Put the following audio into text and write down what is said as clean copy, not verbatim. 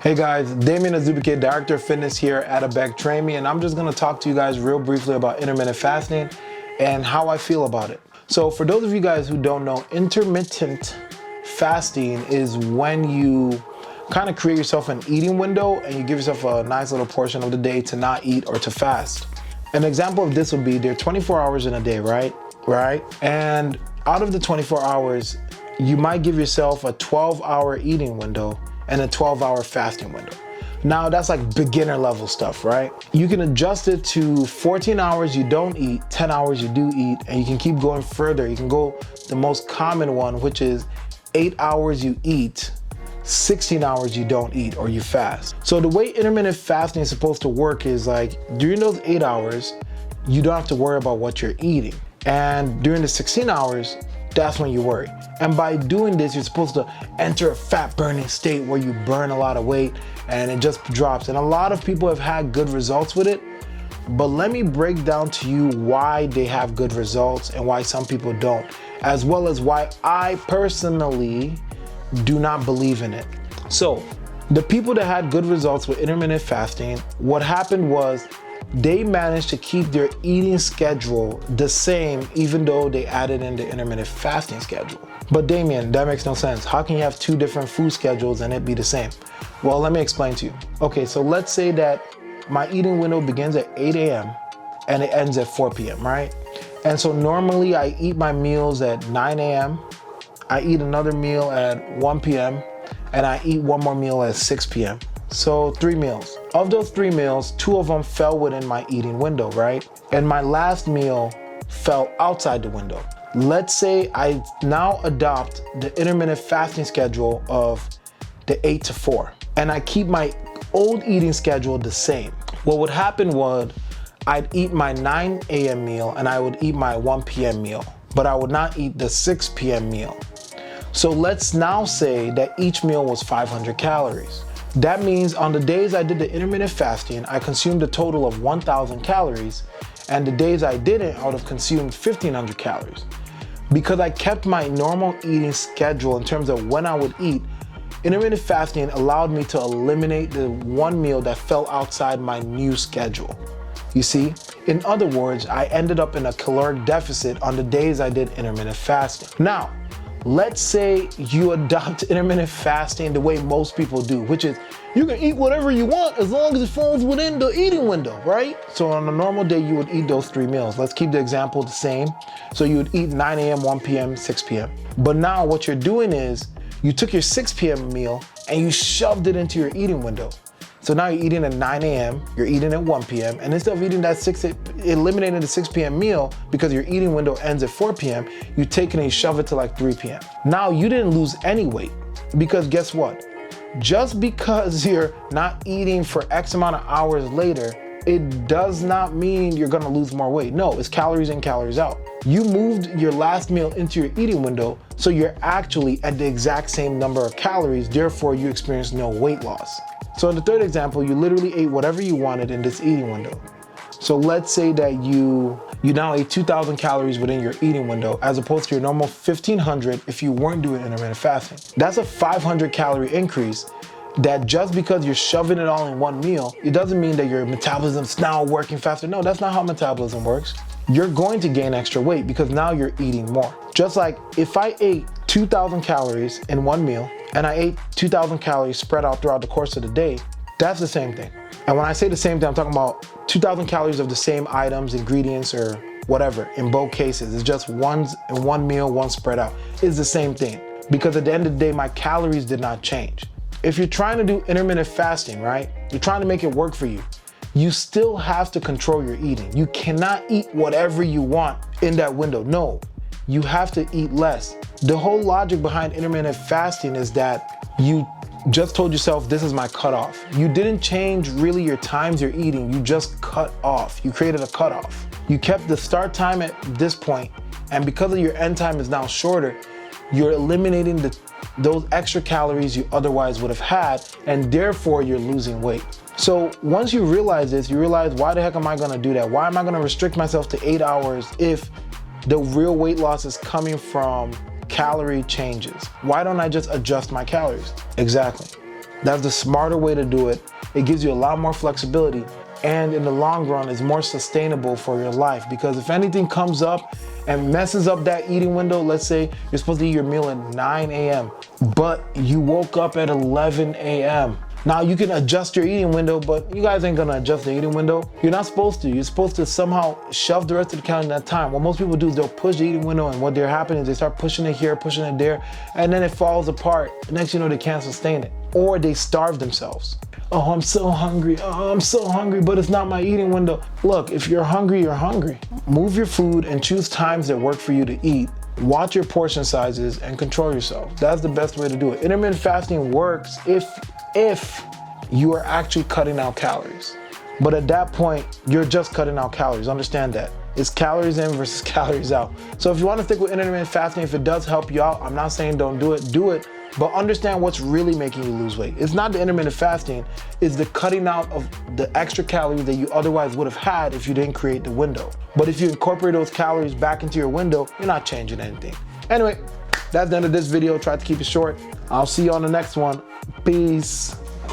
Hey guys, Damien Azubike, Director of Fitness here at Abeg Train Me, and I'm just gonna talk to you guys real briefly about intermittent fasting and how I feel about it. So for those of you guys who don't know, intermittent fasting is when you kind of create yourself an eating window and you give yourself a nice little portion of the day to not eat or to fast. An example of this would be there are 24 hours in a day, right? And out of the 24 hours, you might give yourself a 12-hour eating window and a 12-hour fasting window. Now that's like beginner level stuff, right? You can adjust it to 14 hours you don't eat, 10 hours you do eat, and you can keep going further. You can go the most common one, which is 8 hours you eat, 16 hours you don't eat or you fast. So the way intermittent fasting is supposed to work is like during those 8 hours, you don't have to worry about what you're eating. And during the 16 hours, that's when you worry. And by doing this, you're supposed to enter a fat burning state where you burn a lot of weight and it just drops. And a lot of people have had good results with it, but let me break down to you why they have good results and why some people don't, as well as why I personally do not believe in it. So the people that had good results with intermittent fasting, what happened was they managed to keep their eating schedule the same even though they added in the intermittent fasting schedule. But Damien, that makes no sense. How can you have two different food schedules and it be the same? Well, let me explain to you. Okay, so let's say that my eating window begins at 8 a.m. and it ends at 4 p.m., right? And so normally I eat my meals at 9 a.m. I eat another meal at 1 p.m. and I eat one more meal at 6 p.m. So 3 meals. Of those 3 meals, 2 of them fell within my eating window, right? And my last meal fell outside the window. Let's say I now adopt the intermittent fasting schedule of the 8 to 4, and I keep my old eating schedule the same. What would happen was I'd eat my 9 a.m. meal and I would eat my 1 p.m. meal, but I would not eat the 6 p.m. meal. So let's now say that each meal was 500 calories. That means on the days I did the intermittent fasting, I consumed a total of 1,000 calories, and the days I didn't, I would have consumed 1,500 calories. Because I kept my normal eating schedule in terms of when I would eat, intermittent fasting allowed me to eliminate the one meal that fell outside my new schedule. You see? In other words, I ended up in a caloric deficit on the days I did intermittent fasting. Now, let's say you adopt intermittent fasting the way most people do, which is you can eat whatever you want as long as it falls within the eating window, right? So on a normal day, you would eat those 3 meals. Let's keep the example the same. So you would eat 9 a.m., 1 p.m., 6 p.m. But now what you're doing is you took your 6 p.m. meal and you shoved it into your eating window. So now you're eating at 9 a.m., you're eating at 1 p.m., and instead of eating that eliminating the 6 p.m. meal because your eating window ends at 4 p.m., you take it and you shove it to like 3 p.m. Now you didn't lose any weight because guess what? Just because you're not eating for X amount of hours later, it does not mean you're gonna lose more weight. No, it's calories in, calories out. You moved your last meal into your eating window, so you're actually at the exact same number of calories, therefore you experience no weight loss. So in the third example, you literally ate whatever you wanted in this eating window. So let's say that you now ate 2,000 calories within your eating window as opposed to your normal 1,500 if you weren't doing intermittent fasting. That's a 500 calorie increase that just because you're shoving it all in one meal, it doesn't mean that your metabolism's now working faster. No, that's not how metabolism works. You're going to gain extra weight because now you're eating more. Just like if I ate 2,000 calories in one meal and I ate 2,000 calories spread out throughout the course of the day, that's the same thing. And when I say the same thing, I'm talking about 2,000 calories of the same items, ingredients, or whatever. In both cases, it's just one meal, one spread out. It's the same thing because at the end of the day, my calories did not change. If you're trying to do intermittent fasting, right? You're trying to make it work for you. You still have to control your eating. You cannot eat whatever you want in that window. No, you have to eat less. The whole logic behind intermittent fasting is that you just told yourself, this is my cutoff. You didn't change really your times you're eating, you just cut off. You created a cutoff. You kept the start time at this point, and because of your end time is now shorter, you're eliminating those extra calories you otherwise would have had, and therefore you're losing weight. So once you realize this, you realize, why the heck am I gonna do that? Why am I gonna restrict myself to 8 hours if the real weight loss is coming from calorie changes? Why don't I just adjust my calories? Exactly. That's the smarter way to do it. It gives you a lot more flexibility, and in the long run is more sustainable for your life, because if anything comes up and messes up that eating window, let's say you're supposed to eat your meal at 9 a.m. but you woke up at 11 a.m. Now you can adjust your eating window, but you guys ain't gonna adjust the eating window. You're not supposed to. You're supposed to somehow shove the rest of the calendar in that time. What most people do is they'll push the eating window, and what they're happening is they start pushing it here, pushing it there, and then it falls apart. Next you know, they can't sustain it. Or they starve themselves. Oh, I'm so hungry. Oh, I'm so hungry, but it's not my eating window. Look, if you're hungry, you're hungry. Move your food and choose times that work for you to eat. Watch your portion sizes and control yourself. That's the best way to do it. Intermittent fasting works if you are actually cutting out calories. But at that point, you're just cutting out calories. Understand that. It's calories in versus calories out. So if you want to stick with intermittent fasting, if it does help you out, I'm not saying don't do it, but understand what's really making you lose weight. It's not the intermittent fasting, it's the cutting out of the extra calories that you otherwise would have had if you didn't create the window. But if you incorporate those calories back into your window, you're not changing anything. Anyway, that's the end of this video. Try to keep it short. I'll see you on the next one. Peace.